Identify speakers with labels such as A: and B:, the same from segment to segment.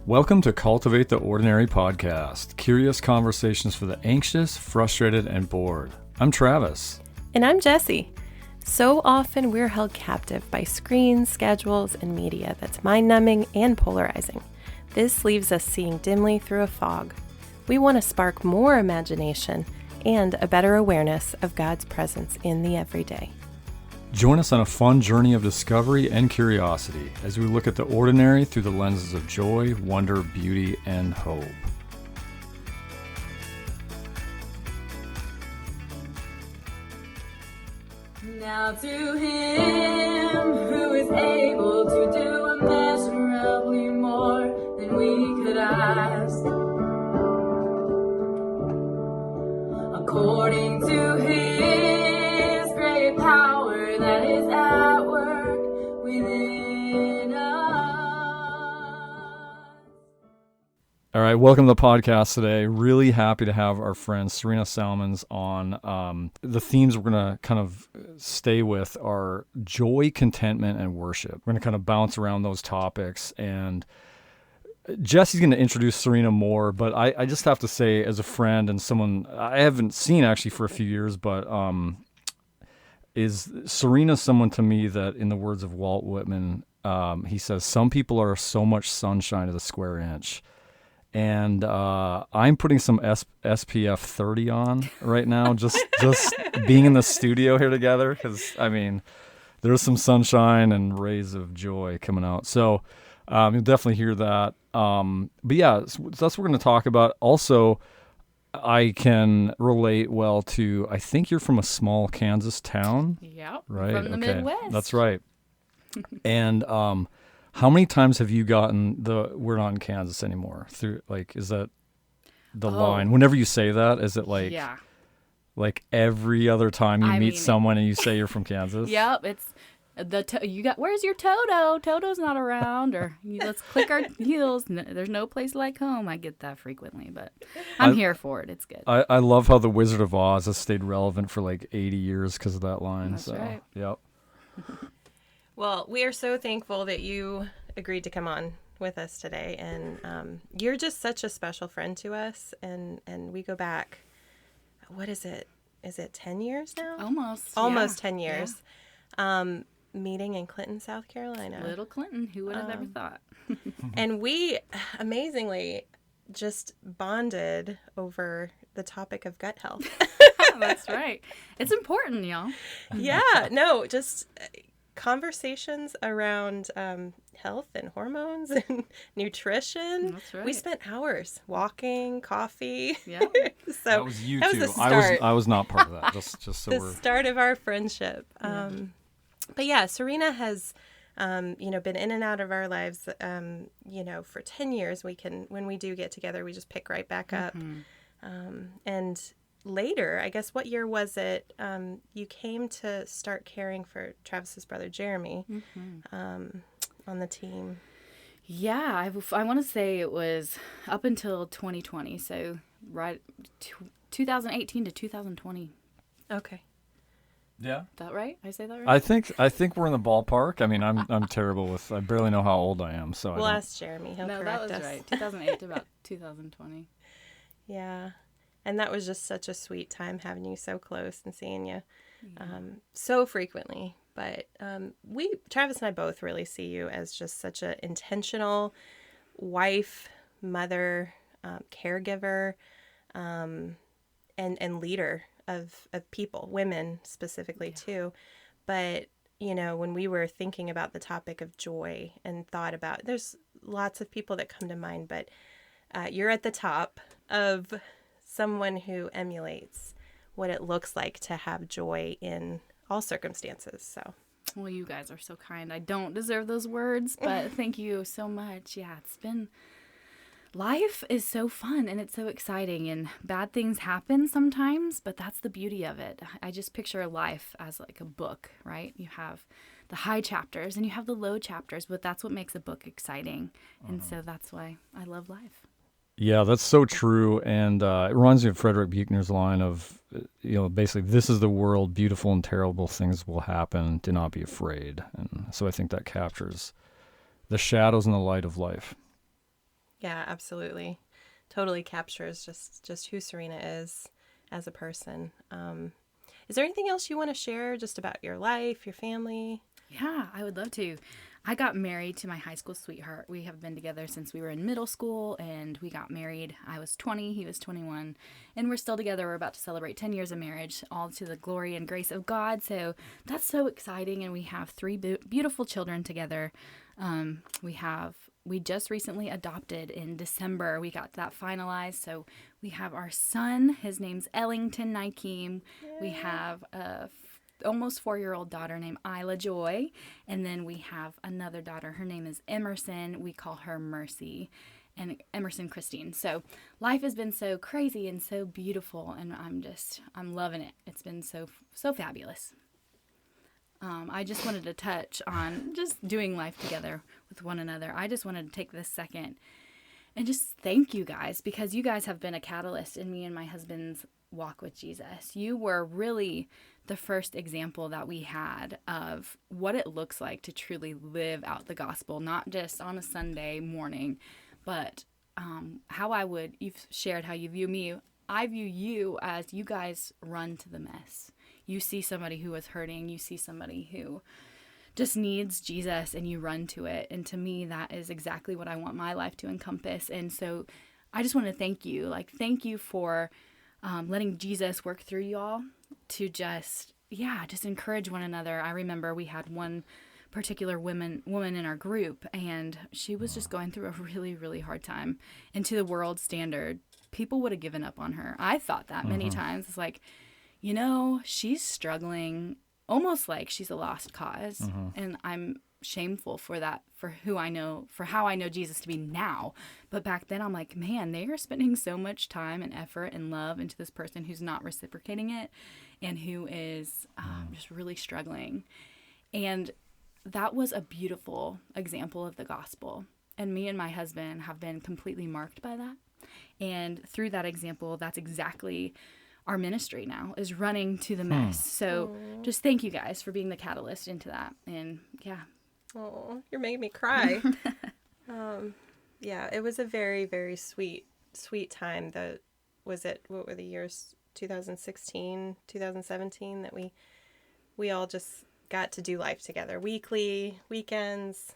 A: Welcome to Cultivate the Ordinary podcast, curious conversations for the anxious, frustrated, and bored. I'm Travis.
B: And I'm Jessie. So often we're held captive by screens, schedules, and media that's mind-numbing and polarizing. This leaves us seeing dimly through a fog. We want to spark more imagination and a better awareness of God's presence in the everyday.
A: Join us on a fun journey of discovery and curiosity as we look at the ordinary through the lenses of joy, wonder, beauty, and hope.
C: Now to Him who is able to do immeasurably more than we could ask, according to His great power that is at work within us.
A: All right, welcome to the podcast today. Really happy to have our friend Serena Salmans on. The themes we're going to kind of stay with are joy, contentment, and worship. We're going to kind of bounce around those topics, and Jesse's going to introduce Serena more, but I just have to say, as a friend and someone I haven't seen actually for a few years, but is Serena someone to me that, in the words of Walt Whitman, he says, some people are so much sunshine to the square inch. And I'm putting some SPF 30 on right now, just being in the studio here together, because, I mean, there's some sunshine and rays of joy coming out. So you'll definitely hear that. But yeah, so that's what we're going to talk about. Also, I can relate well to, I think you're from a small Kansas town.
C: Yep,
A: right?
C: from the Midwest.
A: That's right. And how many times have you gotten the "we're not in Kansas anymore" through? Like, is that the line? Whenever you say that, is it like,
C: yeah,
A: like every other time you meet someone and you say you're from Kansas?
C: Yep, it's you got. Where's your Toto? Toto's not around, or let's click our heels. There's no place like home. I get that frequently, but I'm here for it. It's good.
A: I love how the Wizard of Oz has stayed relevant for like 80 years because of that line.
C: That's right.
A: Yep.
B: Well, we are so thankful that you agreed to come on with us today. And you're just such a special friend to us. And we go back, what is it? Is it 10 years now? Almost 10 years. Yeah. Meeting in Clinton, South Carolina.
C: Little Clinton, who would have ever thought?
B: And we, amazingly, just bonded over the topic of gut health.
C: That's right. It's important, y'all.
B: Yeah, no, just conversations around health and hormones and nutrition.
C: That's right.
B: We spent hours walking, coffee.
C: Yeah.
B: So
A: that was you
B: that
A: too.
B: was the start.
A: I was not part of that. Just so
B: the
A: we're
B: start of our friendship. But yeah, Serena has, been in and out of our lives, for 10 years. When we do get together, we just pick right back up. And later, I guess, what year was it? You came to start caring for Travis's brother, Jeremy, on the team.
C: Yeah, I want to say it was up until 2020. So right 2018 to 2020.
B: Okay.
A: yeah.
C: Is that right? I say that right?
A: I think we're in the ballpark. I mean, I'm terrible with. I barely know how old I am, so
B: We'll ask Jeremy. He'll correct
C: that was
B: us.
C: right. 2008 to about 2020.
B: Yeah. And that was just such a sweet time having you so close and seeing you so frequently. But Travis and I both really see you as just such an intentional wife, mother, caregiver, and leader of people, women specifically too. But, when we were thinking about the topic of joy and thought about, there's lots of people that come to mind, but you're at the top of someone who emulates what it looks like to have joy in all circumstances. So,
C: Well, you guys are so kind. I don't deserve those words, but thank you so much. Yeah, life is so fun and it's so exciting, and bad things happen sometimes, but that's the beauty of it. I just picture life as like a book, right? You have the high chapters and you have the low chapters, but that's what makes a book exciting. And so that's why I love life.
A: Yeah, that's so true. And it reminds me of Frederick Buechner's line of, basically, this is the world, beautiful and terrible things will happen. Do not be afraid. And so I think that captures the shadows and the light of life.
B: Yeah, absolutely. Totally captures just who Serena is as a person. Is there anything else you want to share just about your life, your family?
C: Yeah, I would love to. I got married to my high school sweetheart. We have been together since we were in middle school, and we got married. I was 20, he was 21, and we're still together. We're about to celebrate 10 years of marriage, all to the glory and grace of God. So that's so exciting, and we have three beautiful children together. We just recently adopted in December. We got that finalized. So we have our son. His name's Ellington Nykeem. We have a almost 4-year-old daughter named Isla Joy. And then we have another daughter. Her name is Emerson. We call her Mercy. And Emerson Christine. So life has been so crazy and so beautiful. And I'm loving it. It's been so fabulous. I just wanted to touch on just doing life together with one another. I just wanted to take this second and just thank you guys, because you guys have been a catalyst in me and my husband's walk with Jesus. You were really the first example that we had of what it looks like to truly live out the gospel, not just on a Sunday morning, but you've shared how you view me. I view you as you guys run to the mess. You see somebody who is hurting. You see somebody who just needs Jesus, and you run to it. And to me, that is exactly what I want my life to encompass. And so I just want to thank you. Thank you for letting Jesus work through y'all to just encourage one another. I remember we had one particular woman in our group, and she was just going through a really, really hard time. And to the world standard, people would have given up on her. I thought that many times. It's like, she's struggling almost like she's a lost cause. And I'm shameful for that, for how I know Jesus to be now. But back then I'm like, man, they are spending so much time and effort and love into this person who's not reciprocating it and who is just really struggling. And that was a beautiful example of the gospel. And me and my husband have been completely marked by that. And through that example, that's exactly our ministry now, is running to the mess. So just thank you guys for being the catalyst into that. And yeah.
B: Oh, you're making me cry. Yeah, it was a very, very sweet time. What were the years? 2016, 2017 that we all just got to do life together, weekly, weekends,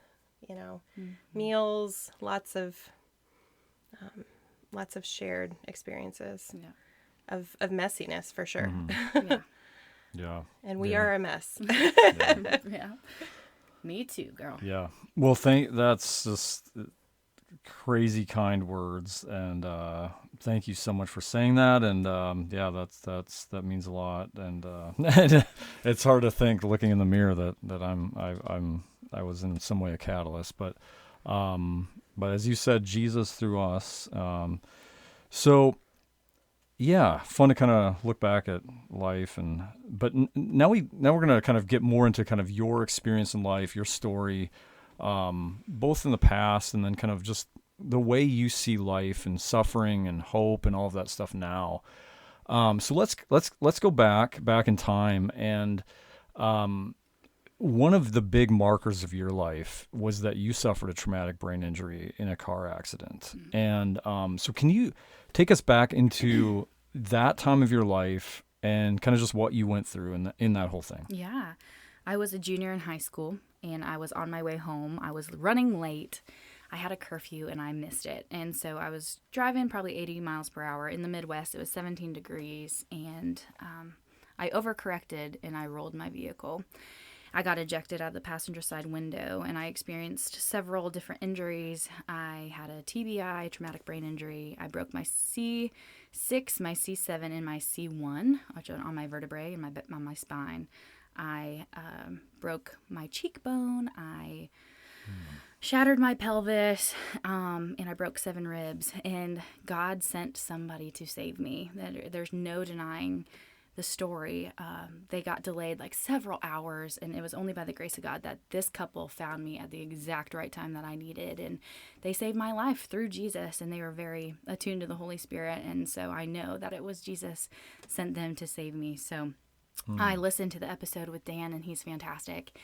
B: meals, lots of shared experiences.
C: Yeah.
B: Of messiness, for sure.
C: Yeah.
A: Yeah.
B: And we are a mess.
C: Yeah. Me too, girl.
A: Yeah. Well, that's just crazy kind words, and thank you so much for saying that. And that means a lot. And it's hard to think, looking in the mirror, that I was in some way a catalyst. But as you said, Jesus through us. So. Yeah, fun to kind of look back at life, but now we're going to kind of get more into kind of your experience in life, your story, both in the past and then kind of just the way you see life and suffering and hope and all of that stuff now. So let's go back in time, and one of the big markers of your life was that you suffered a traumatic brain injury in a car accident. And so can you take us back into that time of your life and kind of just what you went through in that whole thing?
C: Yeah. I was a junior in high school, and I was on my way home. I was running late. I had a curfew, and I missed it. And so I was driving probably 80 miles per hour. In the Midwest, it was 17 degrees, and I overcorrected, and I rolled my vehicle. I got ejected out of the passenger side window, and I experienced several different injuries. I had a TBI, traumatic brain injury. I broke my C6, my C7, and my C1, which are on my vertebrae and on my spine. I broke my cheekbone. I shattered my pelvis, and I broke 7 ribs. And God sent somebody to save me. There's no denying the story. They got delayed like several hours, and it was only by the grace of God that this couple found me at the exact right time that I needed, and they saved my life through Jesus, and they were very attuned to the Holy Spirit, and so I know that it was Jesus sent them to save me. So I listened to the episode with Dan, and he's fantastic,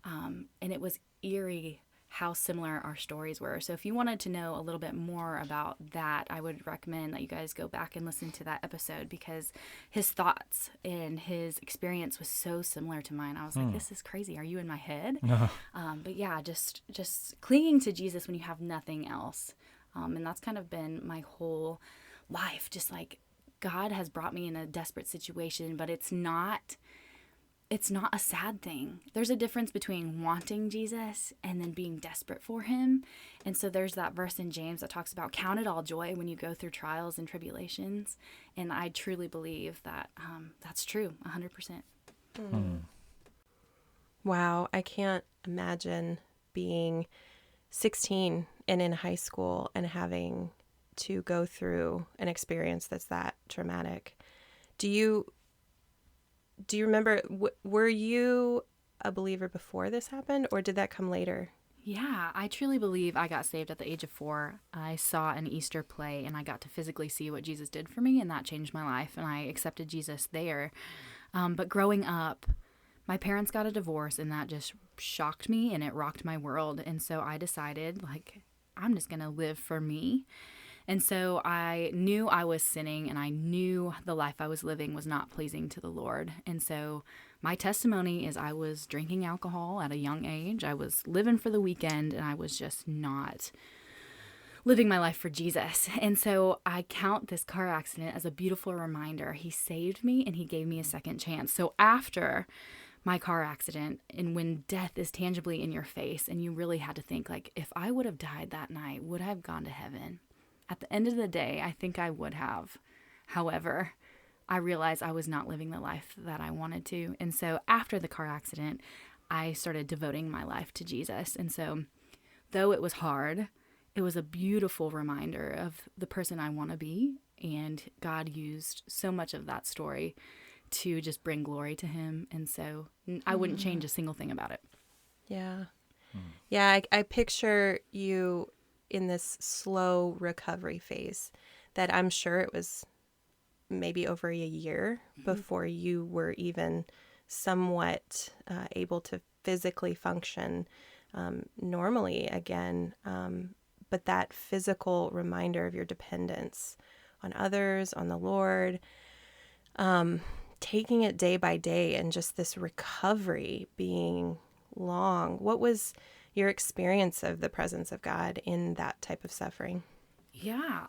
C: and it was eerie how similar our stories were. So if you wanted to know a little bit more about that, I would recommend that you guys go back and listen to that episode, because his thoughts and his experience was so similar to mine. I was like, this is crazy. Are you in my head? But yeah, just clinging to Jesus when you have nothing else. And that's kind of been my whole life. Just like, God has brought me in a desperate situation, but it's not a sad thing. There's a difference between wanting Jesus and then being desperate for him. And so there's that verse in James that talks about count it all joy when you go through trials and tribulations. And I truly believe that that's true, 100%.
B: Wow, I can't imagine being 16 and in high school and having to go through an experience that's that traumatic. Do you remember, were you a believer before this happened, or did that come later?
C: Yeah, I truly believe I got saved at the age of 4. I saw an Easter play and I got to physically see what Jesus did for me, and that changed my life, and I accepted Jesus there. But growing up, my parents got a divorce, and that just shocked me and it rocked my world. And so I decided, like, I'm just going to live for me. And so I knew I was sinning, and I knew the life I was living was not pleasing to the Lord. And so my testimony is I was drinking alcohol at a young age. I was living for the weekend, and I was just not living my life for Jesus. And so I count this car accident as a beautiful reminder. He saved me and he gave me a second chance. So after my car accident, and when death is tangibly in your face and you really had to think, like, if I would have died that night, would I have gone to heaven? At the end of the day, I think I would have. However, I realized I was not living the life that I wanted to. And so after the car accident, I started devoting my life to Jesus. And so though it was hard, it was a beautiful reminder of the person I want to be. And God used so much of that story to just bring glory to him. And so I wouldn't change a single thing about it.
B: Yeah. Yeah, I picture you in this slow recovery phase that I'm sure it was maybe over a year before you were even somewhat able to physically function normally again. But that physical reminder of your dependence on others, on the Lord, taking it day by day, and just this recovery being long. What was your experience of the presence of God in that type of suffering?
C: Yeah,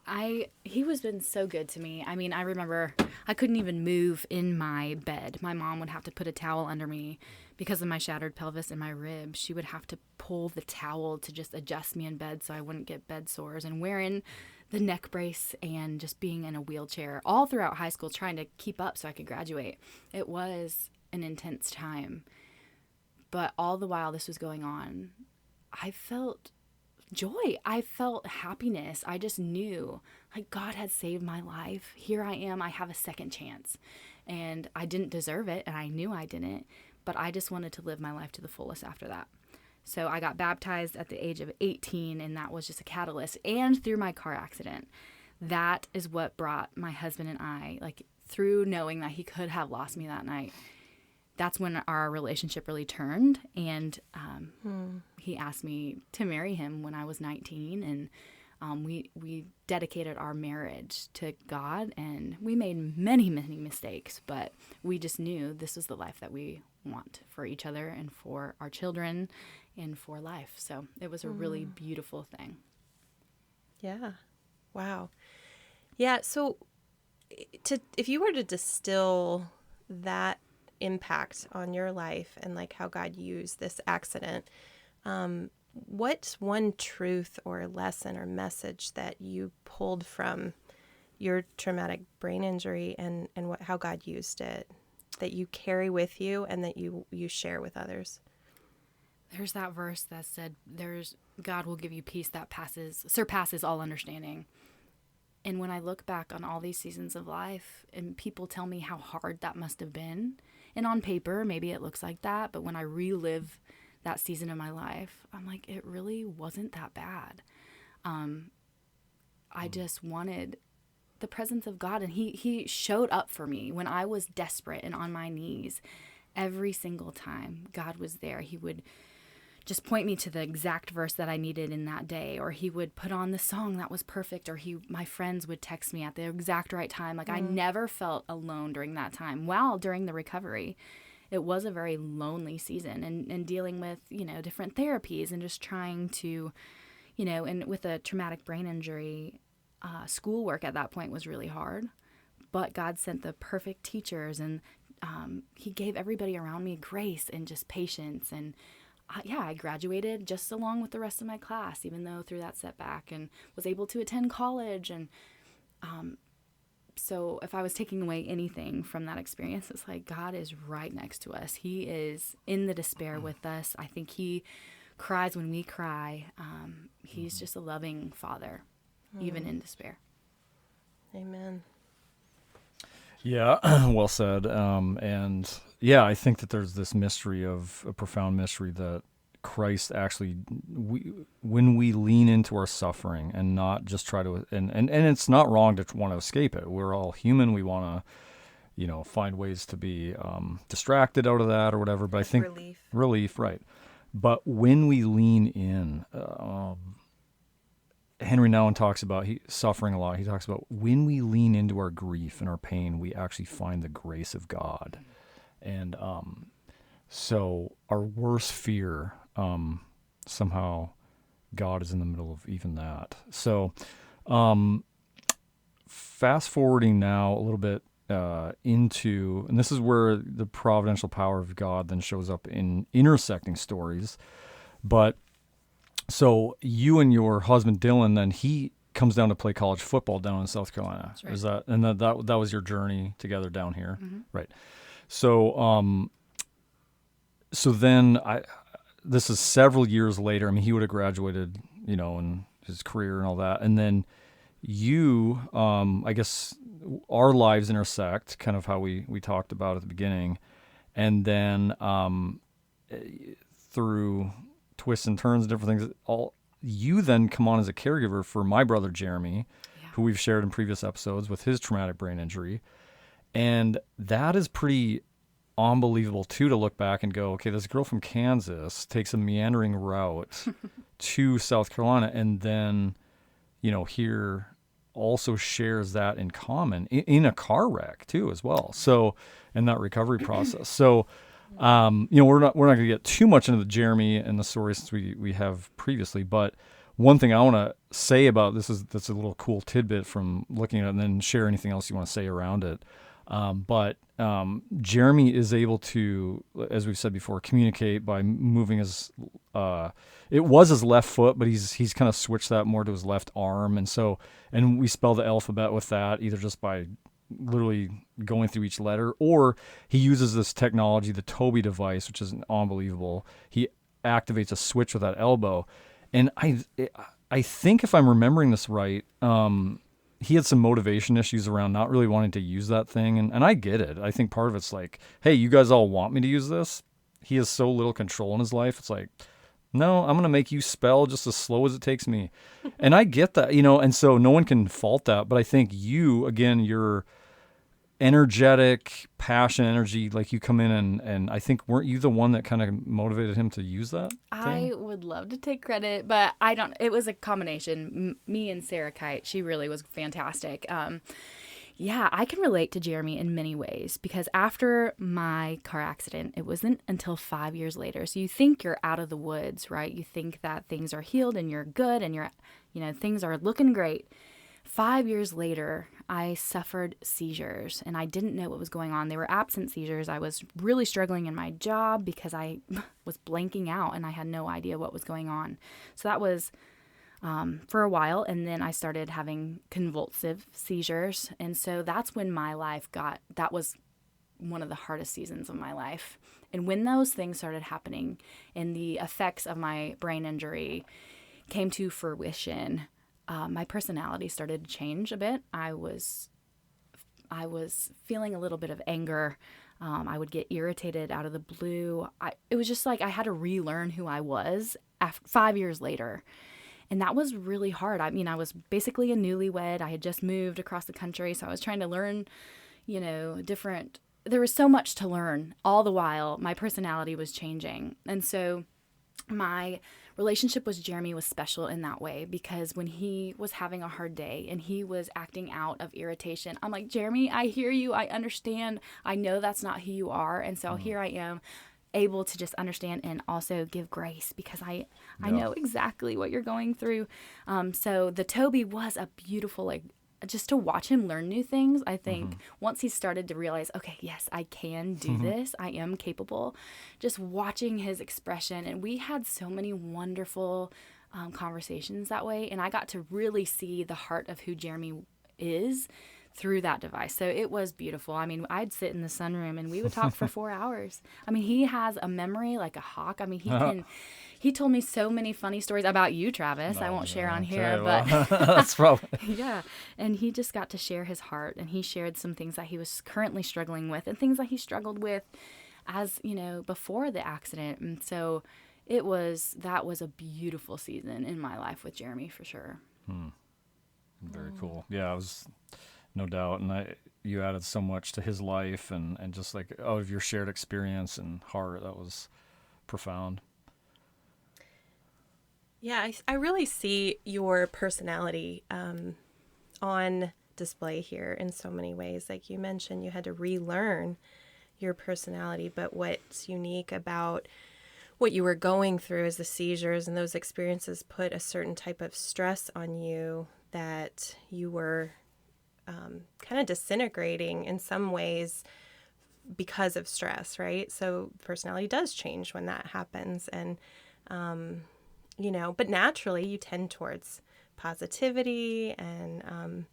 C: he was been so good to me. I mean, I remember I couldn't even move in my bed. My mom would have to put a towel under me because of my shattered pelvis and my ribs. She would have to pull the towel to just adjust me in bed so I wouldn't get bed sores, and wearing the neck brace and just being in a wheelchair all throughout high school, trying to keep up so I could graduate. It was an intense time. But all the while this was going on, I felt joy. I felt happiness. I just knew, like, God had saved my life. Here I am. I have a second chance. And I didn't deserve it, and I knew I didn't, but I just wanted to live my life to the fullest after that. So I got baptized at the age of 18, and that was just a catalyst. And through my car accident, that is what brought my husband and I, like, through knowing that he could have lost me that night, that's when our relationship really turned. And he asked me to marry him when I was 19. And we dedicated our marriage to God. And we made many, many mistakes. But we just knew this was the life that we want for each other and for our children and for life. So it was a really beautiful thing.
B: Yeah. Wow. Yeah. So if you were to distill that impact on your life and like how God used this accident, what's one truth or lesson or message that you pulled from your traumatic brain injury and how God used it that you carry with you and that you share with others?
C: There's that verse that said, God will give you peace that surpasses all understanding. And when I look back on all these seasons of life and people tell me how hard that must have been, and on paper, maybe it looks like that, but when I relive that season of my life, I'm like, it really wasn't that bad. I just wanted the presence of God, and he showed up for me when I was desperate and on my knees. Every single time God was there. He would just point me to the exact verse that I needed in that day, or he would put on the song that was perfect, or my friends would text me at the exact right time. Like I never felt alone during that time. While during the recovery, it was a very lonely season, and dealing with, different therapies and just trying to, and with a traumatic brain injury, schoolwork at that point was really hard. But God sent the perfect teachers, and he gave everybody around me grace and just patience. And I graduated just along with the rest of my class, even though through that setback, and was able to attend college. And so if I was taking away anything from that experience, it's like God is right next to us. He is in the despair with us. I think he cries when we cry. He's just a loving father, even in despair.
B: Amen.
A: Yeah, well said. And yeah, I think that there's this mystery of a profound mystery that Christ actually, when we lean into our suffering and not just try to, and it's not wrong to want to escape it. We're all human. We want to, find ways to be distracted out of that or whatever. But I think relief, right. But when we lean in, Henry Nouwen talks about suffering a lot. He talks about when we lean into our grief and our pain, we actually find the grace of God. And so our worst fear, somehow God is in the middle of even that. So fast forwarding now a little bit into, and this is where the providential power of God then shows up in intersecting stories. But so you and your husband Dylan, then he comes down to play college football down in South Carolina. That's right. Is that, and that was your journey together down here, right? So so then this is several years later. I mean, he would have graduated, in his career and all that, and then you, I guess our lives intersect, kind of how we talked about at the beginning, and then through twists and turns, different things. You then come on as a caregiver for my brother Jeremy, who we've shared in previous episodes with his traumatic brain injury, and that is pretty unbelievable too, to look back and go, okay, this girl from Kansas takes a meandering route to South Carolina, and then here also shares that in common in a car wreck too as well. So in that recovery process. So. We're not going to get too much into the Jeremy and the story since we have previously, but one thing I want to say about that's a little cool tidbit from looking at it, and then share anything else you want to say around it. But Jeremy is able to, as we've said before, communicate by moving his, it was his left foot, but he's kind of switched that more to his left arm. And we spell the alphabet with that, either just by literally going through each letter, or he uses this technology, the Toby device, which is unbelievable. He activates a switch with that elbow. And I think if I'm remembering this right, he had some motivation issues around not really wanting to use that thing. And I get it. I think part of it's like, hey, you guys all want me to use this? He has so little control in his life. It's like, no, I'm going to make you spell just as slow as it takes me. And I get that, and so no one can fault that. But I think you, again, you're energetic, passion, energy, like you come in and I think, weren't you the one that kind of motivated him to use that thing?
C: I would love to take credit, but I don't. It was a combination. Me and Sarah Kite, she really was fantastic. I can relate to Jeremy in many ways, because after my car accident, it wasn't until 5 years later. So you think you're out of the woods, right? You think that things are healed and you're good and things are looking great. 5 years later, I suffered seizures, and I didn't know what was going on. They were absent seizures. I was really struggling in my job because I was blanking out, and I had no idea what was going on. So that was for a while, and then I started having convulsive seizures, and so that's when my life that was one of the hardest seasons of my life. And when those things started happening, and the effects of my brain injury came to fruition, my personality started to change a bit. I was feeling a little bit of anger. I would get irritated out of the blue. It was just like I had to relearn who I was 5 years later. And that was really hard. I mean, I was basically a newlywed. I had just moved across the country, so I was trying to learn, there was so much to learn. All the while, my personality was changing. And so my relationship with Jeremy was special in that way, because when he was having a hard day and he was acting out of irritation, I'm like, Jeremy, I hear you. I understand. I know that's not who you are. And so here I am, able to just understand and also give grace, because I know exactly what you're going through. So the Toby was a beautiful, like, just to watch him learn new things. I think once he started to realize, okay, yes, I can do this. I am capable. Just watching his expression. And we had so many wonderful conversations that way. And I got to really see the heart of who Jeremy is through that device. So it was beautiful. I mean, I'd sit in the sunroom and we would talk for 4 hours. I mean, he has a memory like a hawk. I mean, he told me so many funny stories about you, Travis. I won't share on here, but
A: that's probably
C: yeah. And he just got to share his heart, and he shared some things that he was currently struggling with and things that he struggled with as, before the accident. And so that was a beautiful season in my life with Jeremy, for sure.
A: Very cool. Yeah, it was no doubt. And you added so much to his life and just like out of your shared experience and heart. That was profound.
B: Yeah, I really see your personality on display here in so many ways. Like you mentioned, you had to relearn your personality, but what's unique about what you were going through as the seizures and those experiences put a certain type of stress on you that you were kind of disintegrating in some ways because of stress, right? So personality does change when that happens. And, but naturally you tend towards positivity and,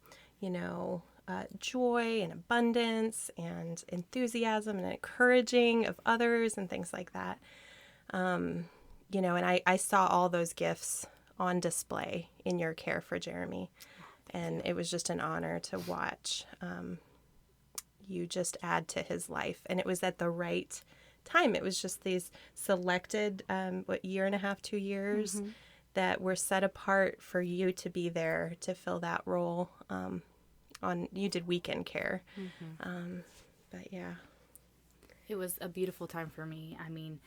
B: joy and abundance and enthusiasm and encouraging of others and things like that. And I saw all those gifts on display in your care for Jeremy. And it was just an honor to watch you just add to his life. And it was at the right time. It was just these selected, year and a half, 2 years that were set apart for you to be there to fill that role. You did weekend care. But yeah.
C: It was a beautiful time for me. I mean,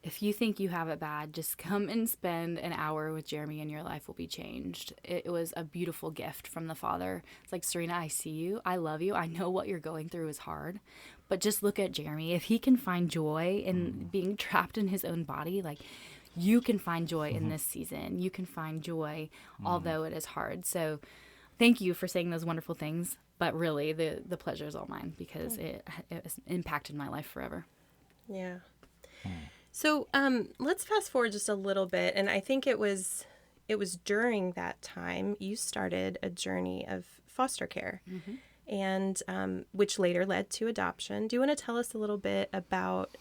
C: if you think you have it bad, just come and spend an hour with Jeremy and your life will be changed. It was a beautiful gift from the Father. It's like, Serena, I see you. I love you. I know what you're going through is hard. But just look at Jeremy. If he can find joy in being trapped in his own body, like you can find joy in this season. You can find joy, although it is hard. So thank you for saying those wonderful things. But really, the pleasure is all mine because it has impacted my life forever.
B: Yeah. So let's fast forward just a little bit. And I think it was during that time you started a journey of foster care, and which later led to adoption. Do you want to tell us a little bit about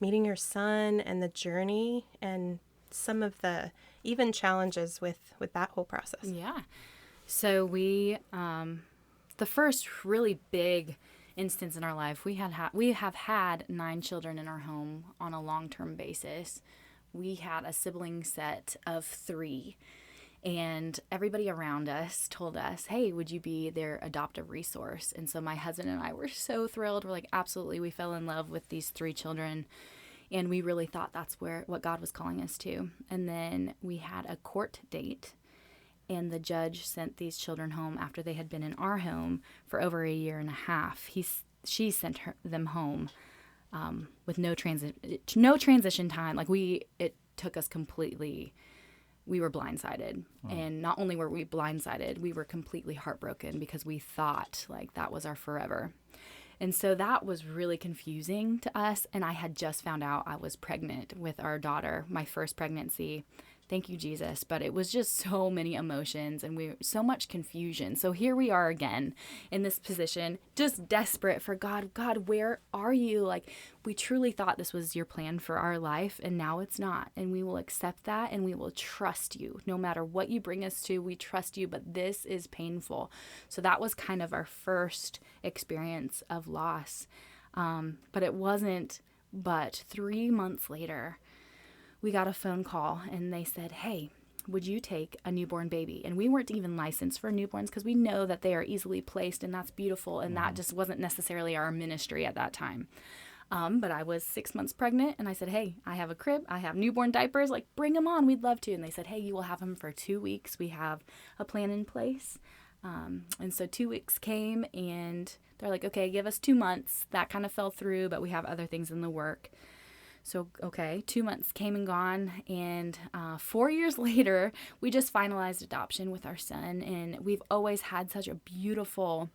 B: meeting your son and the journey and some of the even challenges with that whole process?
C: Yeah. So we, the first really big instance in our life, we have had 9 children in our home on a long-term basis. We had a sibling set of 3, and everybody around us told us, hey, would you be their adoptive resource? And so my husband and I were so thrilled. We're like, absolutely. We fell in love with these 3 children, and we really thought that's what God was calling us to. And then we had a court date, and the judge sent these children home after they had been in our home for over a year and a half. She sent them home with no transition time. Like it took us completely. We were blindsided, and not only were we blindsided, we were completely heartbroken because we thought like that was our forever. And so that was really confusing to us. And I had just found out I was pregnant with our daughter, my first pregnancy. Thank you, Jesus. But it was just so many emotions and so much confusion. So here we are again in this position, just desperate for God. God, where are you? Like, we truly thought this was your plan for our life, and now it's not. And we will accept that, and we will trust you. No matter what you bring us to, we trust you, but this is painful. So that was kind of our first experience of loss. But it wasn't but 3 months later, we got a phone call and they said, hey, would you take a newborn baby? And we weren't even licensed for newborns because we know that they are easily placed, and that's beautiful. And that just wasn't necessarily our ministry at that time. But I was 6 months pregnant, and I said, hey, I have a crib. I have newborn diapers. Like, bring them on. We'd love to. And they said, hey, you will have them for 2 weeks. We have a plan in place. And so 2 weeks came, and they're like, okay, give us 2 months. That kind of fell through, but we have other things in the work. So, okay, 2 months came and gone, and 4 years later, we just finalized adoption with our son, and we've always had such a beautiful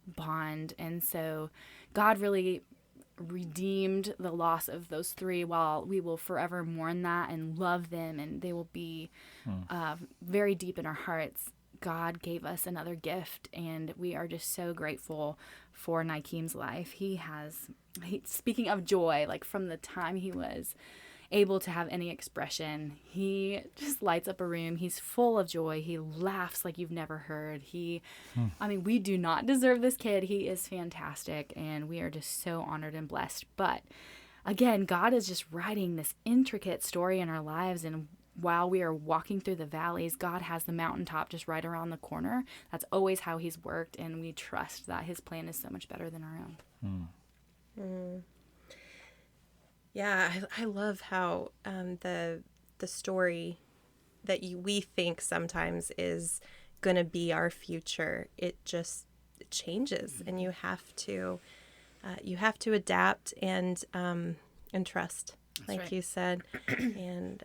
C: bond. And so God really redeemed the loss of those 3, while we will forever mourn that and love them, and they will be very deep in our hearts. God gave us another gift, and we are just so grateful for Nakeem's life. Speaking of joy, like from the time he was able to have any expression, he just lights up a room. He's full of joy. He laughs like you've never heard. I mean, we do not deserve this kid. He is fantastic, and we are just so honored and blessed. But again, God is just writing this intricate story in our lives, and while we are walking through the valleys, God has the mountaintop just right around the corner. That's always how he's worked, and we trust that his plan is so much better than our own.
B: Yeah, I love how the story that we think sometimes is going to be our future, it changes, and you have to adapt and trust, like right. You said, and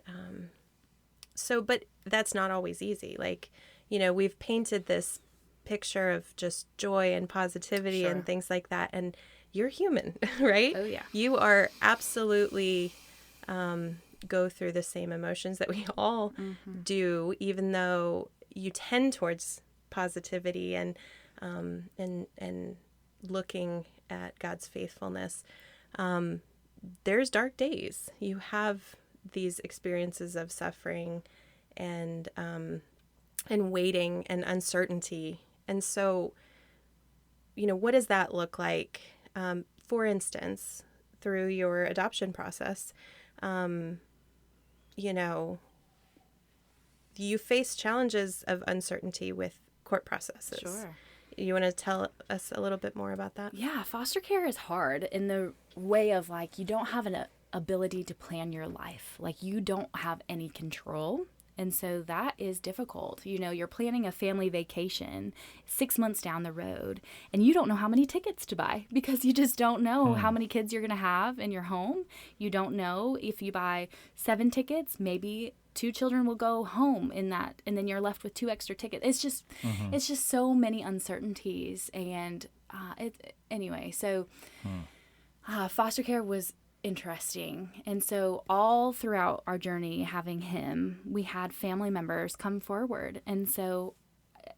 B: but that's not always easy. Like, we've painted this picture of just joy and positivity sure. and things like that, and you're human, right?
C: Oh, yeah.
B: You are absolutely go through the same emotions that we all do, even though you tend towards positivity and looking at God's faithfulness. There's dark days. You have these experiences of suffering and waiting and uncertainty. And so, what does that look like? For instance, through your adoption process, you face challenges of uncertainty with court processes.
C: Sure.
B: You want to tell us a little bit more about that?
C: Yeah, foster care is hard in the way of like, you don't have an ability to plan your life. Like, you don't have any control. And so that is difficult. You're planning a family vacation 6 months down the road, and you don't know how many tickets to buy because you just don't know how many kids you're going to have in your home. You don't know if you buy 7 tickets, maybe 2 children will go home in that, and then you're left with 2 extra tickets. It's just so many uncertainties. And foster care was interesting. And so all throughout our journey having him, we had family members come forward. And so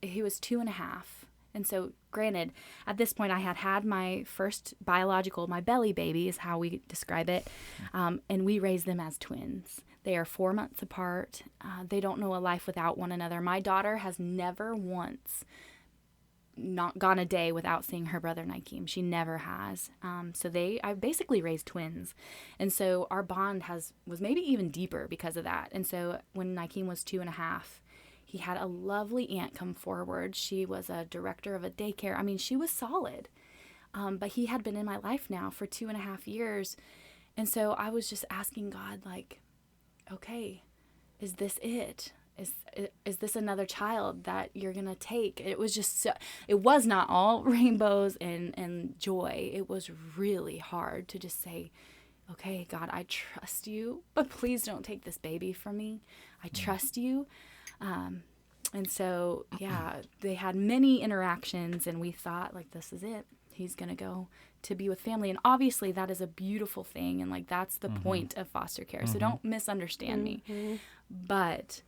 C: he was 2.5. And so granted, at this point I had my first biological, my belly baby is how we describe it. And we raised them as twins. They are 4 months apart. They don't know a life without one another. My daughter has never once not gone a day without seeing her brother Nakeem. She never has. I basically raised twins. And so our bond was maybe even deeper because of that. And so when Nakeem was 2.5, he had a lovely aunt come forward. She was a director of a daycare. I mean, she was solid. But he had been in my life now for 2.5 years. And so I was just asking God, like, okay, is this it? Is this another child that you're going to take? It was just it was not all rainbows and joy. It was really hard to just say, okay, God, I trust you, but please don't take this baby from me. I trust you. And so, yeah, they had many interactions, and we thought, like, this is it. He's going to go to be with family. And obviously that is a beautiful thing. And like, that's the point of foster care. So don't misunderstand me. But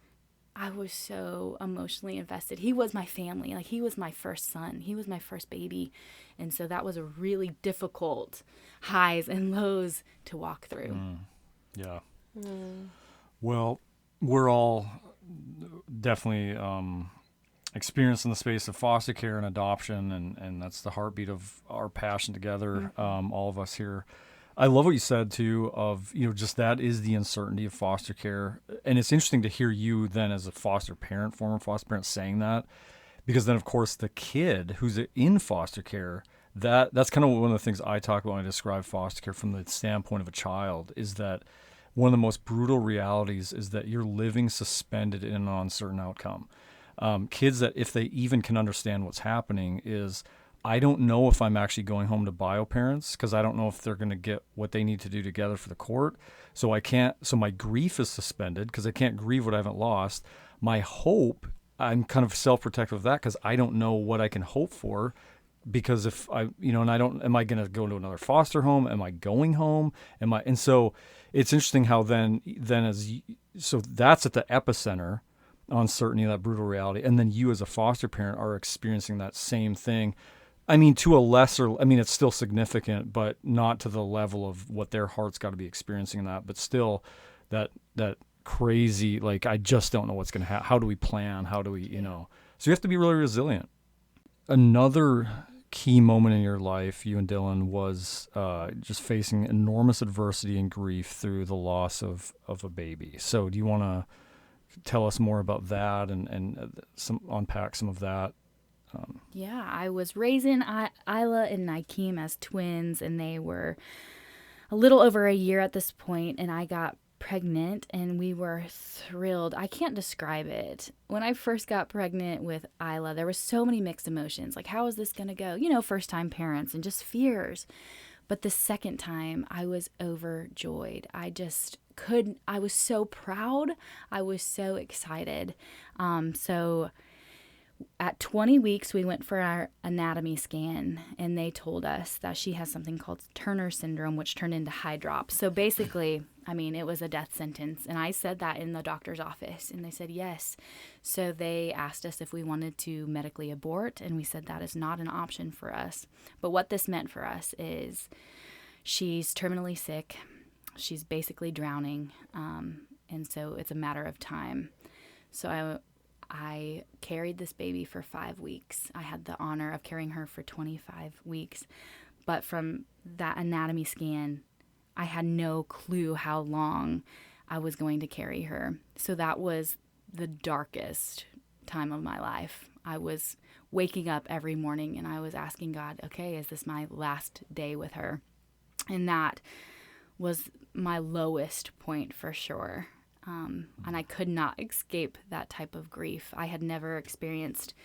C: I was so emotionally invested. He was my family. Like, he was my first son. He was my first baby. And so that was a really difficult highs and lows to walk through.
A: Yeah. Well, we're all definitely experienced in the space of foster care and adoption, and that's the heartbeat of our passion together, all of us here. I love what you said, too, of, just that is the uncertainty of foster care. And it's interesting to hear you then as a foster parent, former foster parent, saying that, because then, of course, the kid who's in foster care, that's kind of one of the things I talk about when I describe foster care from the standpoint of a child, is that one of the most brutal realities is that you're living suspended in an uncertain outcome. Kids that, if they even can understand what's happening, is I don't know if I'm actually going home to bio parents because I don't know if they're going to get what they need to do together for the court. So I can't. So my grief is suspended because I can't grieve what I haven't lost. My hope, I'm kind of self-protective of that because I don't know what I can hope for. Because if I, and I don't, am I going to go to another foster home? Am I going home? And so it's interesting how so that's at the epicenter, uncertainty, that brutal reality. And then you as a foster parent are experiencing that same thing. I mean, to a lesser, it's still significant, but not to the level of what their heart's got to be experiencing in that, but still that crazy, like, I just don't know what's going to happen. How do we plan? How do we, so you have to be really resilient. Another key moment in your life, you and Dylan, was just facing enormous adversity and grief through the loss of a baby. So do you want to tell us more about that and unpack some of that?
C: Yeah, I was raising Isla and Nakeem as twins, and they were a little over a year at this point, and I got pregnant, and we were thrilled. I can't describe it. When I first got pregnant with Isla, there were so many mixed emotions. Like, how is this going to go? First-time parents and just fears. But the second time, I was overjoyed. I was so proud. I was so excited. So at 20 weeks, we went for our anatomy scan, and they told us that she has something called Turner syndrome, which turned into high drops. So basically, it was a death sentence. And I said that in the doctor's office, and they said yes. So they asked us if we wanted to medically abort, and we said that is not an option for us. But what this meant for us is she's terminally sick. She's basically drowning, and so it's a matter of time. So I carried this baby for 5 weeks. I had the honor of carrying her for 25 weeks. But from that anatomy scan, I had no clue how long I was going to carry her. So that was the darkest time of my life. I was waking up every morning and I was asking God, okay, is this my last day with her? And that was my lowest point for sure. And I could not escape that type of grief. I had never experienced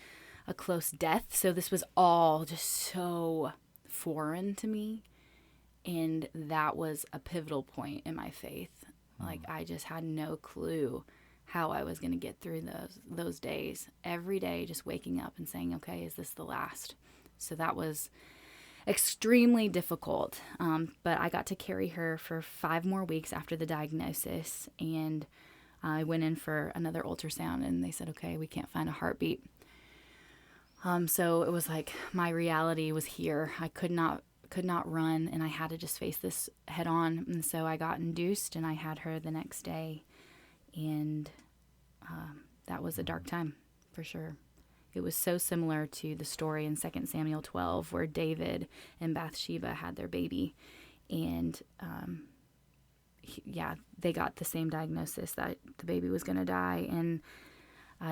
C: a close death, so this was all just so foreign to me. And that was a pivotal point in my faith. Like, I just had no clue how I was going to get through those days. Every day just waking up and saying, okay, is this the last? So that was extremely difficult. But I got to carry her for 5 more weeks after the diagnosis. And I went in for another ultrasound and they said, okay, we can't find a heartbeat. So it was like my reality was here. I could not run, and I had to just face this head on. And so I got induced and I had her the next day. And that was a dark time for sure. It was so similar to the story in 2 Samuel 12 where David and Bathsheba had their baby. And they got the same diagnosis that the baby was going to die. And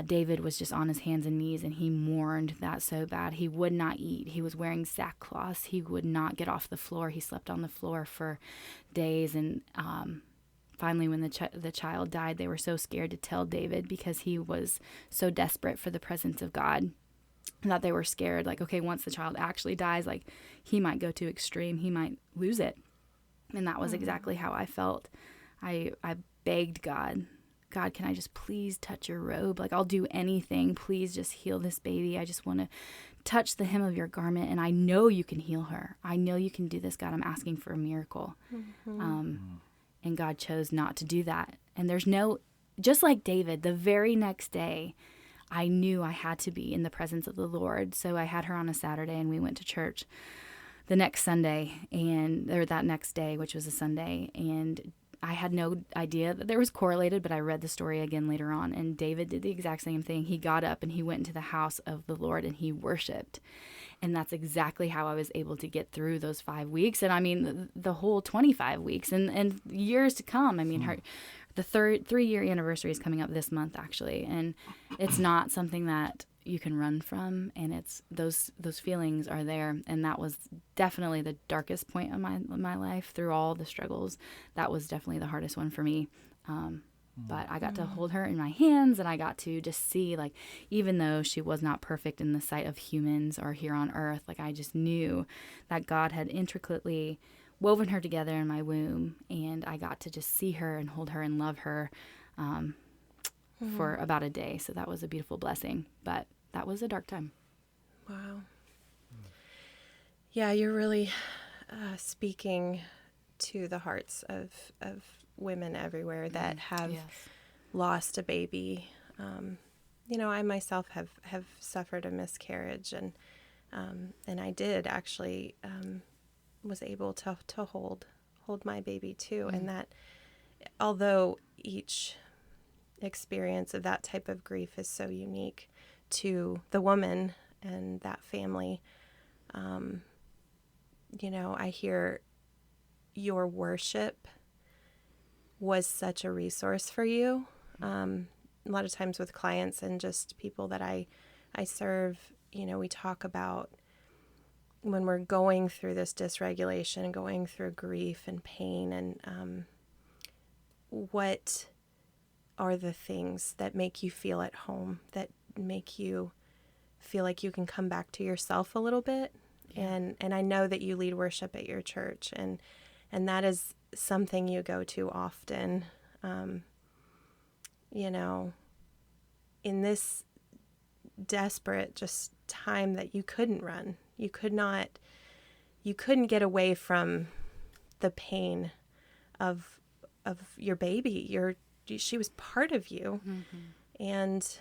C: David was just on his hands and knees, and he mourned that so bad. He would not eat. He was wearing sackcloth. He would not get off the floor. He slept on the floor for days. And finally, when the child died, they were so scared to tell David because he was so desperate for the presence of God that they were scared. Like, okay, once the child actually dies, like, he might go too extreme. He might lose it. And that was exactly how I felt. I begged God, can I just please touch your robe? Like, I'll do anything. Please just heal this baby. I just want to touch the hem of your garment. And I know you can heal her. I know you can do this, God. I'm asking for a miracle. And God chose not to do that. And just like David, the very next day, I knew I had to be in the presence of the Lord. So I had her on a Saturday and we went to church the next Sunday, or that next day, which was a Sunday. And I had no idea that there was correlated, but I read the story again later on. And David did the exact same thing. He got up and he went into the house of the Lord and he worshiped. And that's exactly how I was able to get through those 5 weeks. And I mean, the whole 25 weeks and years to come. I mean, the 3-year anniversary is coming up this month, actually. And it's not something that you can run from, and it's those feelings are there. And that was definitely the darkest point of my life through all the struggles. That was definitely the hardest one for me. But I got to hold her in my hands, and I got to just see, like, even though she was not perfect in the sight of humans or here on earth, like, I just knew that God had intricately woven her together in my womb, and I got to just see her and hold her and love her for about a day. So that was a beautiful blessing, but that was a dark time.
B: Wow. Yeah, you're really speaking to the hearts of women everywhere that have lost a baby. I myself have suffered a miscarriage, and I did actually was able to hold my baby too. And that, although each experience of that type of grief is so unique to the woman and that family, I hear your worship was such a resource for you. A lot of times with clients and just people that I serve, we talk about when we're going through this dysregulation and going through grief and pain, and what are the things that make you feel at home, that make you feel like you can come back to yourself a little bit. And I know that you lead worship at your church, and that is something you go to often. In this desperate just time that you couldn't run, you couldn't get away from the pain of your baby. She was part of you. And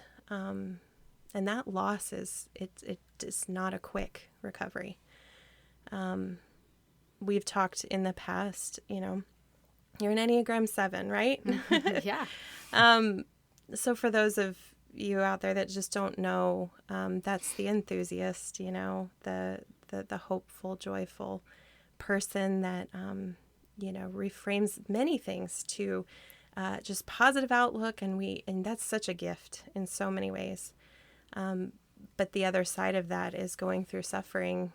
B: that loss is not a quick recovery. We've talked in the past, you're an Enneagram 7, right?
C: Yeah.
B: So for those of you out there that just don't know, that's the enthusiast, the hopeful, joyful person that, reframes many things to just positive outlook. And that's such a gift in so many ways. But the other side of that is going through suffering,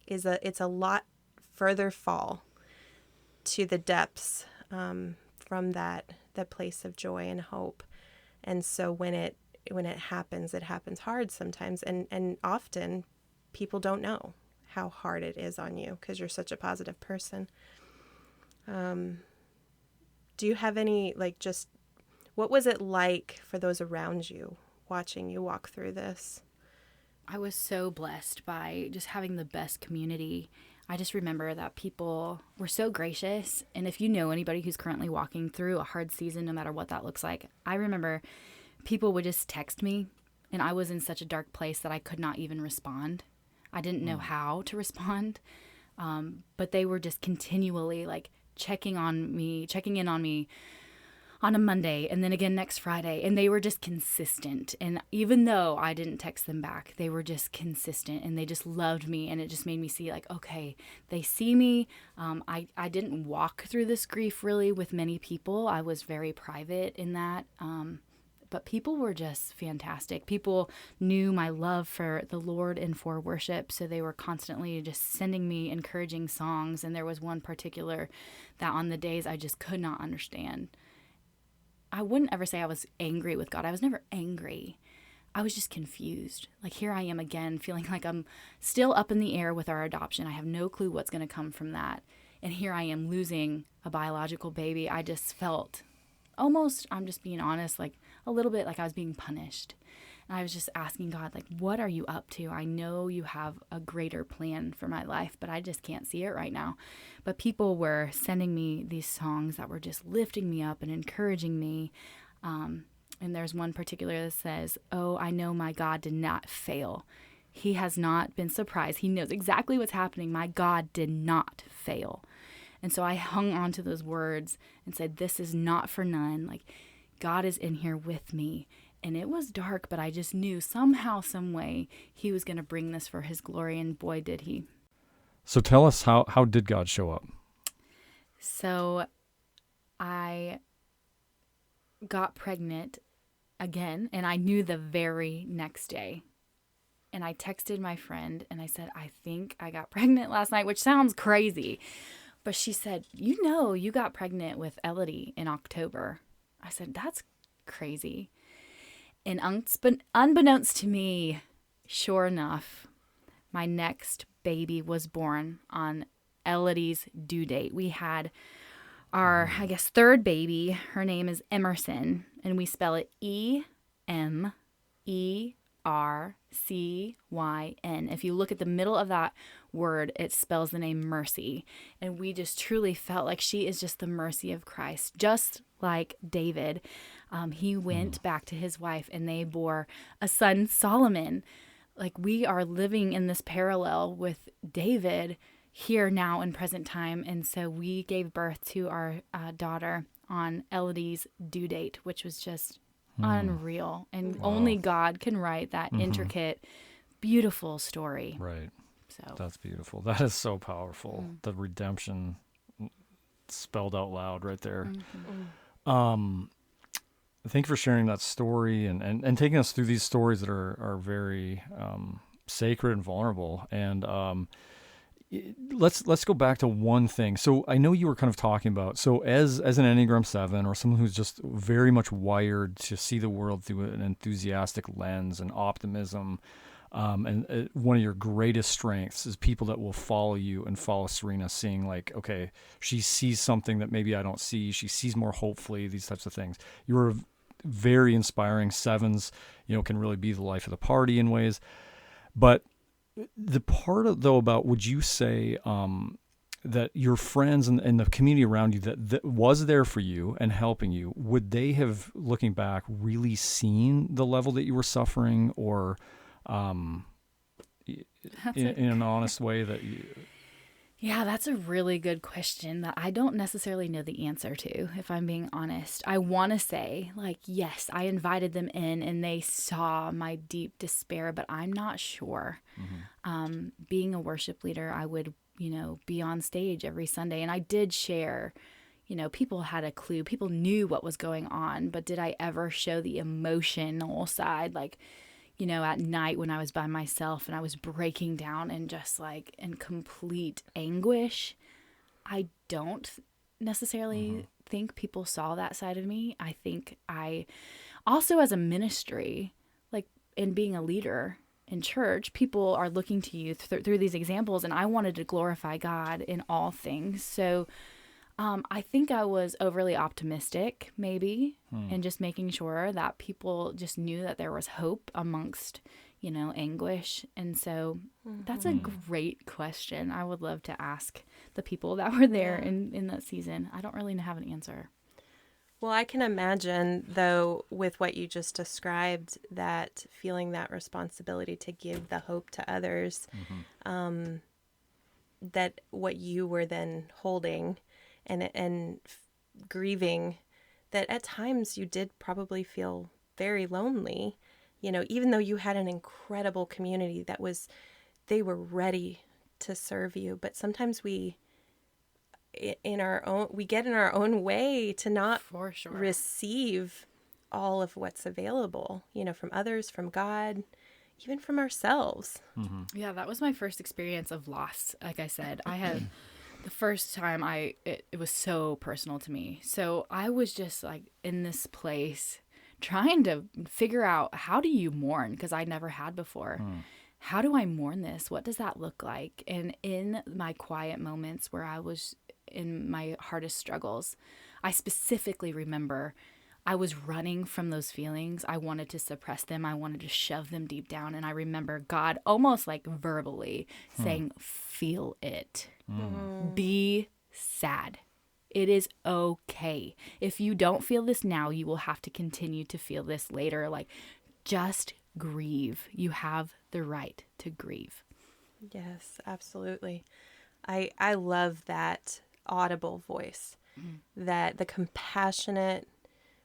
B: it's a lot further fall to the depths from that place of joy and hope. And so when it happens hard sometimes, and often people don't know how hard it is on you because you're such a positive person. Do you have any, what was it like for those around you watching you walk through this?
C: I was so blessed by just having the best community. I just remember that people were so gracious. And if you know anybody who's currently walking through a hard season, no matter what that looks like, I remember people would just text me, and I was in such a dark place that I could not even respond. I didn't know how to respond. But they were just continually checking in on me on a Monday and then again next Friday. And they were just consistent. And even though I didn't text them back, they were just consistent, and they just loved me. And it just made me see okay, they see me. I didn't walk through this grief really with many people. I was very private in that. But people were just fantastic. People knew my love for the Lord and for worship, so they were constantly just sending me encouraging songs. And there was one particular that on the days I just could not understand, I wouldn't ever say I was angry with God. I was never angry. I was just confused. Here I am again, feeling like I'm still up in the air with our adoption. I have no clue what's going to come from that. And here I am losing a biological baby. I just felt almost, I'm just being honest, a little bit like I was being punished. And I was just asking God, what are you up to? I know you have a greater plan for my life, but I just can't see it right now. But people were sending me these songs that were just lifting me up and encouraging me. And there's one particular that says, "Oh, I know my God did not fail. He has not been surprised. He knows exactly what's happening. My God did not fail." And so I hung on to those words and said, this is not for none. God is in here with me. And it was dark, but I just knew somehow, some way, he was going to bring this for his glory. And boy, did he.
A: So tell us, how did God show up?
C: So I got pregnant again, and I knew the very next day. And I texted my friend and I said, I think I got pregnant last night, which sounds crazy. But she said, you got pregnant with Elodie in October. I said, that's crazy. And unbeknownst to me, sure enough, my next baby was born on Elodie's due date. We had our, I guess, third baby. Her name is Emerson, and we spell it EMERCYN. If you look at the middle of that word, it spells the name mercy. And we just truly felt like she is just the mercy of Christ, just like David. He went back to his wife and they bore a son, Solomon. Like, we are living in this parallel with David here now in present time. And so we gave birth to our daughter on Elodie's due date, which was just unreal. And only God can write that intricate, beautiful story.
A: Right.
C: So
A: That's beautiful. That is so powerful. The redemption spelled out loud right there. Thank you for sharing that story and taking us through these stories that are very sacred and vulnerable. And let's go back to one thing. So I know you were kind of talking about, so as an Enneagram 7 or someone who's just very much wired to see the world through an enthusiastic lens and optimism, and one of your greatest strengths is people that will follow you and follow Serena, seeing like, okay, she sees something that maybe I don't see. She sees more hopefully, these types of things. You're very inspiring. 7s, can really be the life of the party in ways. But the part though about, would you say that your friends and the community around you that was there for you and helping you, would they have, looking back, really seen the level that you were suffering, or in an honest way that you...
C: Yeah, that's a really good question that I don't necessarily know the answer to, if I'm being honest. I want to say, like, yes, I invited them in and they saw my deep despair, but I'm not sure. Being a worship leader, I would, be on stage every Sunday, and I did share, people had a clue. People knew what was going on, but did I ever show the emotional side, like, at night when I was by myself and I was breaking down and just like in complete anguish? I don't necessarily think people saw that side of me. I think I also, as a ministry, like in being a leader in church, people are looking to you through these examples, and I wanted to glorify God in all things. So I think I was overly optimistic, maybe, and just making sure that people just knew that there was hope amongst, anguish. And so that's a great question. I would love to ask the people that were there in that season. I don't really have an answer.
B: Well, I can imagine, though, with what you just described, that feeling that responsibility to give the hope to others, that what you were then holding and grieving, that at times you did probably feel very lonely, even though you had an incredible community they were ready to serve you. But sometimes we get in our own way to not
C: For sure.
B: receive all of what's available, from others, from God, even from ourselves.
C: Yeah, that was my first experience of loss. Like I said, I had the first time it was so personal to me. So I was just like in this place trying to figure out, how do you mourn? Because I never had before. How do I mourn this? What does that look like? And in my quiet moments where I was in my hardest struggles, I specifically remember I was running from those feelings. I wanted to suppress them. I wanted to shove them deep down. And I remember God almost like verbally saying, feel it. Be sad. It is okay. If you don't feel this now, you will have to continue to feel this later. Like, just grieve. You have the right to grieve.
B: Yes, absolutely. I love that audible voice, that the compassionate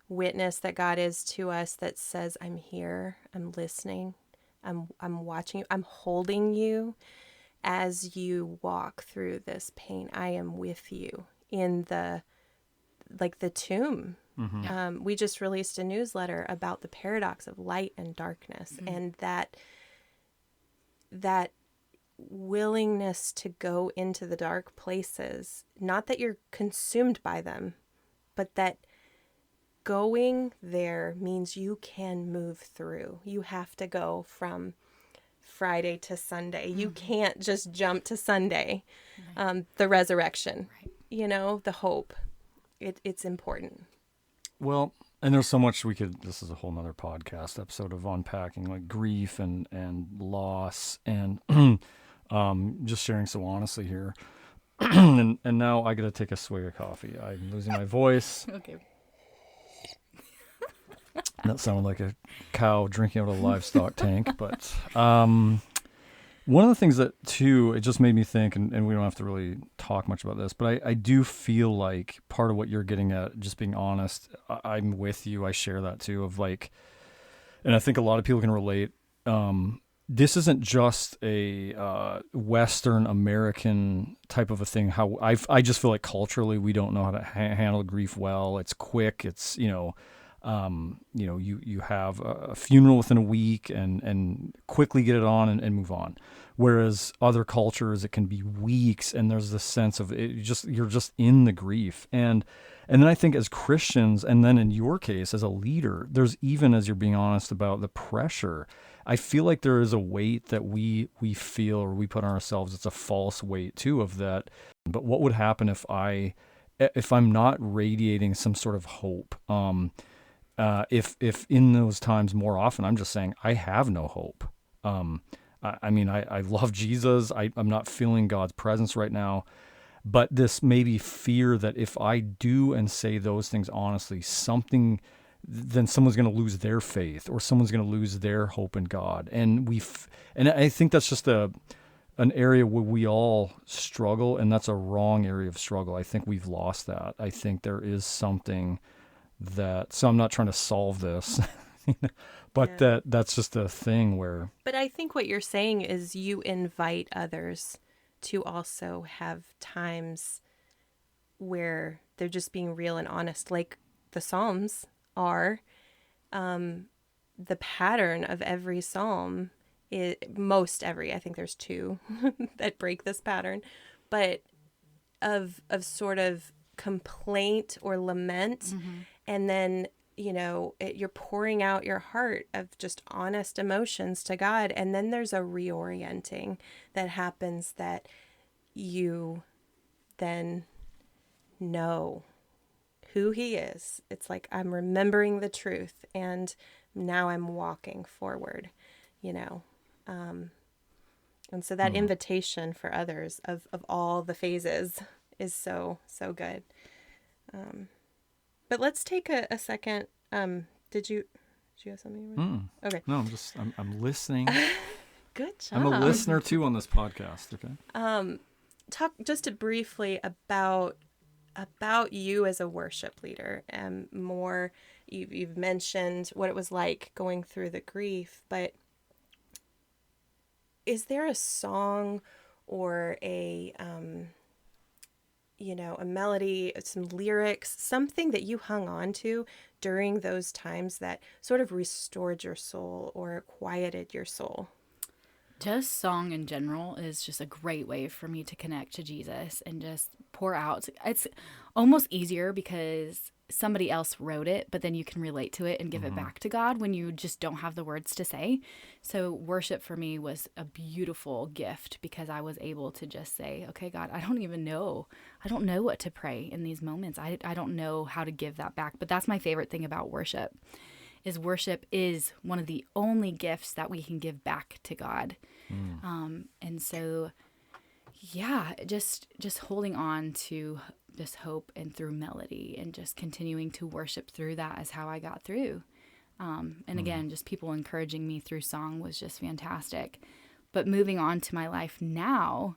B: witness that God is to us, that says, I'm here, I'm listening, I'm watching you, I'm holding you as you walk through this pain. I am with you in the tomb We just released a newsletter about the paradox of light and darkness, and that willingness to go into the dark places, not that you're consumed by them, but that going there means you can move through. You have to go from Friday to Sunday. You can't just jump to Sunday. The resurrection, the hope. It's important.
A: Well, and there's so much this is a whole nother podcast episode of unpacking like grief and loss and just sharing so honestly here. and now I got to take a swig of coffee. I'm losing my voice.
C: Okay.
A: That sounded like a cow drinking out of a livestock tank. But one of the things that, too, it just made me think, and we don't have to really talk much about this, but I do feel like part of what you're getting at, just being honest, I'm with you. I share that, too, of like, and I think a lot of people can relate. This isn't just a Western American type of a thing. How I just feel like culturally we don't know how to handle grief well. It's quick. It's, you have a funeral within a week and quickly get it on and move on. Whereas other cultures, it can be weeks, and there's this sense of you're just in the grief. And then I think as Christians, and then in your case as a leader, there's even, as you're being honest about the pressure, I feel like there is a weight that we feel or we put on ourselves. It's a false weight too of that. But what would happen if I'm not radiating some sort of hope? If in those times more often, I'm just saying I have no hope. I love Jesus. I'm not feeling God's presence right now, but this maybe fear that if I do and say those things honestly, then someone's going to lose their faith or someone's going to lose their hope in God. And I think that's just an area where we all struggle, and that's a wrong area of struggle. I think we've lost that. I think there is something so I'm not trying to solve this, but that's just a thing where.
B: But I think what you're saying is you invite others to also have times where they're just being real and honest, like the Psalms are. The pattern of every Psalm I think there's 2 that break this pattern, but of sort of complaint or lament, and then you're pouring out your heart of just honest emotions to God, and then there's a reorienting that happens that you then know who He is. It's like I'm remembering the truth, and now I'm walking forward, and so that invitation for others of all the phases is so good. But let's take a second. Did you have something? Okay.
A: No, I'm listening.
B: Good job.
A: I'm a listener too on this podcast. Okay.
B: Talk just briefly about you as a worship leader, and more. You've mentioned what it was like going through the grief, but is there a song or a melody, some lyrics, something that you hung on to during those times that sort of restored your soul or quieted your soul?
C: Just song in general is just a great way for me to connect to Jesus and just pour out. It's almost easier because somebody else wrote it, but then you can relate to it and give it back to God when you just don't have the words to say. So worship for me was a beautiful gift because I was able to just say, okay, God, I don't know what to pray in these moments. I don't know how to give that back. But that's my favorite thing about worship is one of the only gifts that we can give back to God. And so, just holding on to just hope and through melody and just continuing to worship through that is how I got through. And again, just people encouraging me through song was just fantastic. But moving on to my life now,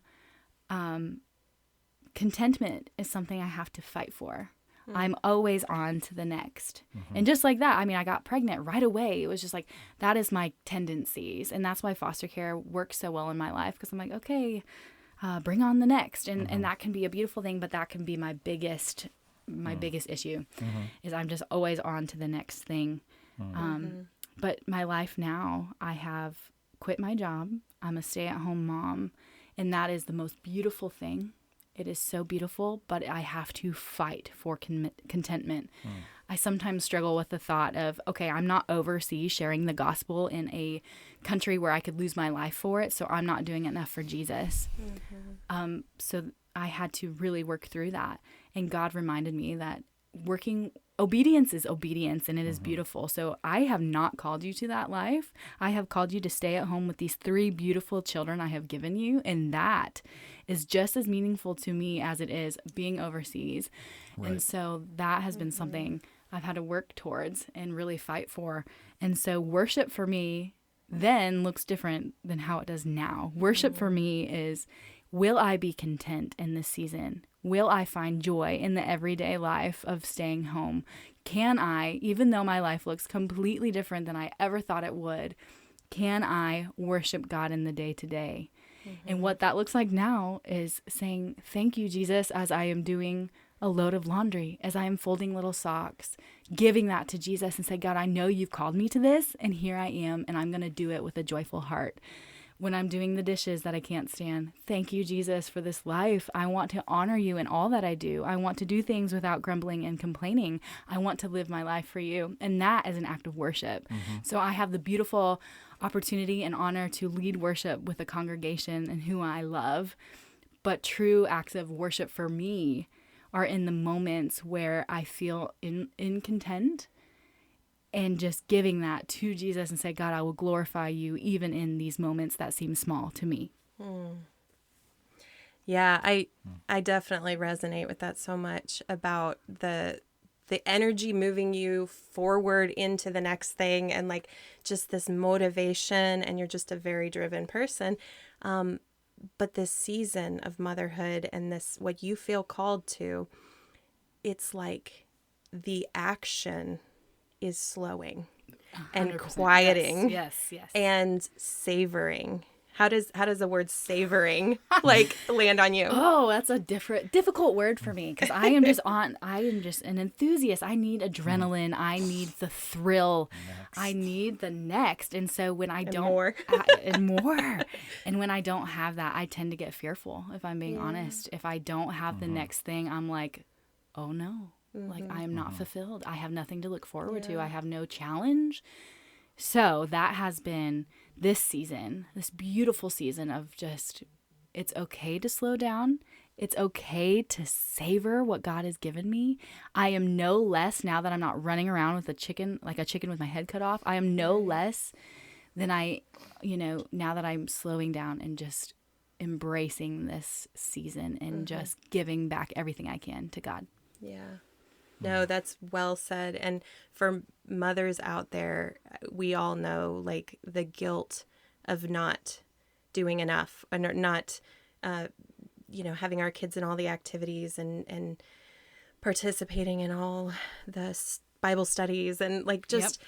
C: contentment is something I have to fight for. I'm always on to the next. And just like that, I got pregnant right away. It was just like, that is my tendencies. And that's why foster care works so well in my life, because I'm like, okay, bring on the next. And that can be a beautiful thing, but that can be my biggest my biggest issue is I'm just always on to the next thing. But my life now, I have quit my job. I'm a stay-at-home mom, and that is the most beautiful thing. It is so beautiful, but I have to fight for contentment. I sometimes struggle with the thought of, okay, I'm not overseas sharing the gospel in a country where I could lose my life for it, so I'm not doing enough for Jesus. So I had to really work through that. And God reminded me that obedience is obedience, and it is beautiful. So I have not called you to that life. I have called you to stay at home with these 3 beautiful children I have given you, and that is just as meaningful to me as it is being overseas. Right. And so that has been something I've had to work towards and really fight for. And so worship for me then looks different than how it does now. Worship for me is, will I be content in this season? Will I find joy in the everyday life of staying home? Can I, even though my life looks completely different than I ever thought it would, can I worship God in the day-to-day? And what that looks like now is saying, thank you, Jesus, as I am doing a load of laundry, as I am folding little socks, giving that to Jesus and say, God, I know you've called me to this, and here I am, and I'm going to do it with a joyful heart. When I'm doing the dishes that I can't stand, thank you, Jesus, for this life. I want to honor you in all that I do. I want to do things without grumbling and complaining. I want to live my life for you. And that is an act of worship. So I have the beautiful opportunity and honor to lead worship with a congregation and who I love. But true acts of worship for me are in the moments where I feel incontent, and just giving that to Jesus and say, God, I will glorify you even in these moments that seem small to me.
B: Yeah, I definitely resonate with that so much about the energy moving you forward into the next thing, and like just this motivation, and you're just a very driven person. But this season of motherhood and this, what you feel called to, it's like the action is slowing and
C: 100%.
B: quieting.
C: Yes.
B: And savoring. How does the word savoring like land on you?
C: Oh, that's a difficult word for me, because I am just an enthusiast. I need adrenaline. I need the thrill. I need the next. And so when I don't
B: more.
C: And more. And when I don't have that, I tend to get fearful, if I'm being honest. If I don't have the next thing, I'm like, oh no. Like, I am not fulfilled. I have nothing to look forward to. I have no challenge. So that has been this season, this beautiful season of just, it's okay to slow down. It's okay to savor what God has given me. I am no less, now that I'm not running around with a chicken with my head cut off, I am no less than now that I'm slowing down and just embracing this season and just giving back everything I can to God.
B: Yeah. No, that's well said. And for mothers out there, we all know like the guilt of not doing enough, and not, having our kids in all the activities and participating in all the Bible studies, and like just,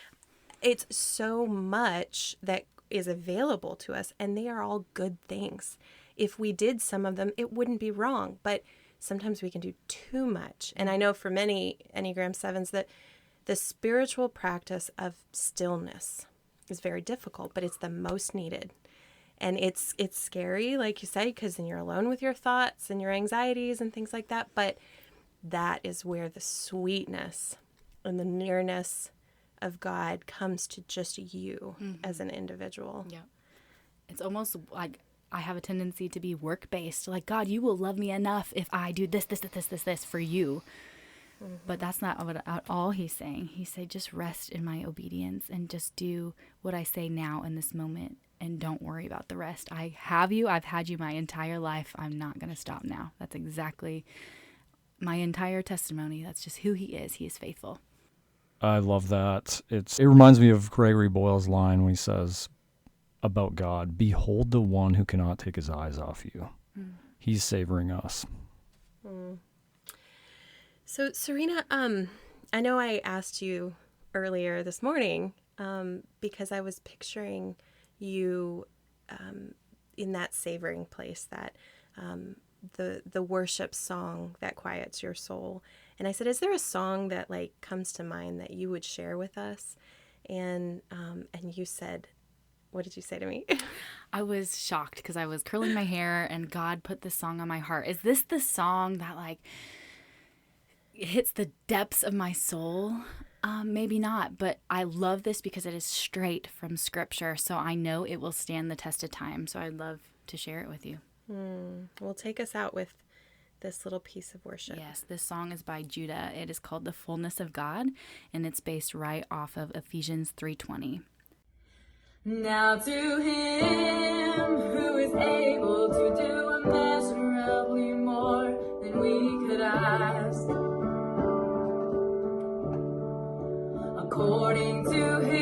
B: it's so much that is available to us, and they are all good things. If we did some of them, it wouldn't be wrong, but sometimes we can do too much. And I know for many Enneagram 7s that the spiritual practice of stillness is very difficult, but it's the most needed. And it's scary, like you said, because then you're alone with your thoughts and your anxieties and things like that. But that is where the sweetness and the nearness of God comes to just you as an individual.
C: Yeah. It's almost like I have a tendency to be work-based. Like, God, you will love me enough if I do this for you. But that's not at all he's saying. He said, just rest in my obedience and just do what I say now in this moment, and don't worry about the rest. I have you. I've had you my entire life. I'm not going to stop now. That's exactly my entire testimony. That's just who he is. He is faithful.
A: I love that. It reminds me of Gregory Boyle's line when he says about God, behold the one who cannot take his eyes off you. He's savoring us.
B: So Serena, I know I asked you earlier this morning because I was picturing you in that savoring place, that the worship song that quiets your soul. And I said, is there a song that like comes to mind that you would share with us? And you said, what did you say to me?
C: I was shocked because I was curling my hair and God put this song on my heart. Is this the song that like hits the depths of my soul? Maybe not, but I love this because it is straight from Scripture, so I know it will stand the test of time. So I'd love to share it with you.
B: Well, take us out with this little piece of worship.
C: Yes, this song is by Judah. It is called The Fullness of God, and it's based right off of Ephesians 3:20.
D: Now to him who is able to do immeasurably more than we could ask, according to his